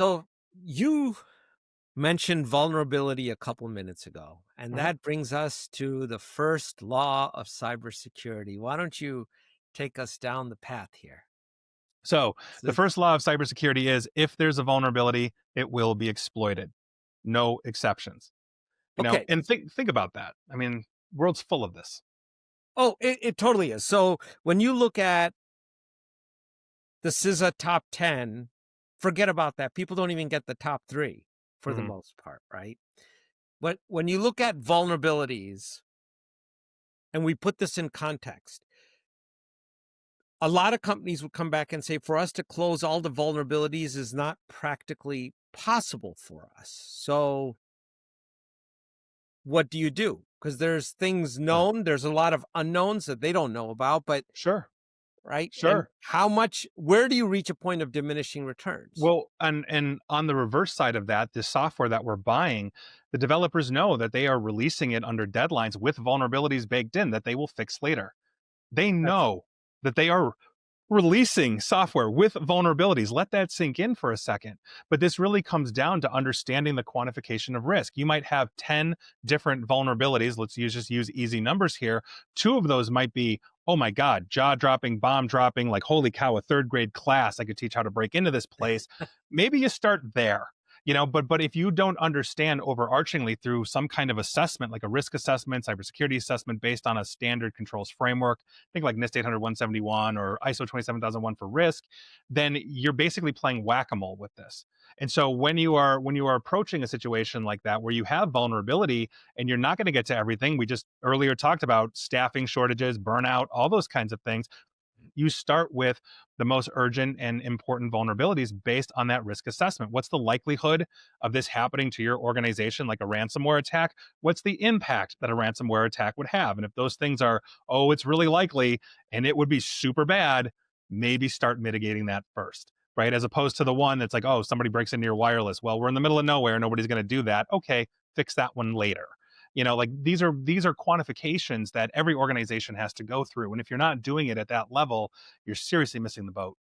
So you mentioned vulnerability a couple minutes ago, and Mhm. that brings us to the first law of cybersecurity. Why don't you take us down the path here? So the So- first law of cybersecurity is if there's a vulnerability, it will be exploited. No exceptions. okay. And think about that. I mean, world's full of this. Oh, it totally is. So when you look at the CISA top 10, forget about that. People don't even get the top three for the Mhm. most part, right? But when you look at vulnerabilities, and we put this in context, a lot of companies would come back and say, for us to close all the vulnerabilities is not practically possible for us. So what do you do? Because there's things Yeah. known, there's a lot of unknowns that they don't know about, but Sure. right. And Sure. how much, where do you reach a point of diminishing returns? Well, and on the reverse side of that, the software that we're buying, the developers know that they are releasing it under deadlines with vulnerabilities baked in that they will fix later. They That's know that they are releasing software with vulnerabilities. Let that sink in for a second. But this really comes down to understanding the quantification of risk. You might have 10 different vulnerabilities. Just use easy numbers here. Two of those might be, oh my God, jaw dropping, bomb dropping, like, holy cow, a third grade class. I could teach how to break into this place. Maybe you start there. But if you don't understand overarchingly through some kind of assessment, like a risk assessment, cybersecurity assessment based on a standard controls framework, think like NIST 800-171 or ISO 27001 for risk, then you're basically playing whack-a-mole with this. And so when you are approaching a situation like that where you have vulnerability and you're not going to get to everything, we just earlier talked about staffing shortages, burnout, all those kinds of things. You start with the most urgent and important vulnerabilities based on that risk assessment. What's the likelihood of this happening to your organization, like a ransomware attack? What's the impact that a ransomware attack would have? And if those things are, oh, it's really likely and it would be super bad, maybe start mitigating that first. Right. As opposed to the one that's like, oh, somebody breaks into your wireless. Well, we're in the middle of nowhere. Nobody's going to do that. Okay, fix that one later. Like these are quantifications that every organization has to go through, and if you're not doing it at that level, you're seriously missing the boat.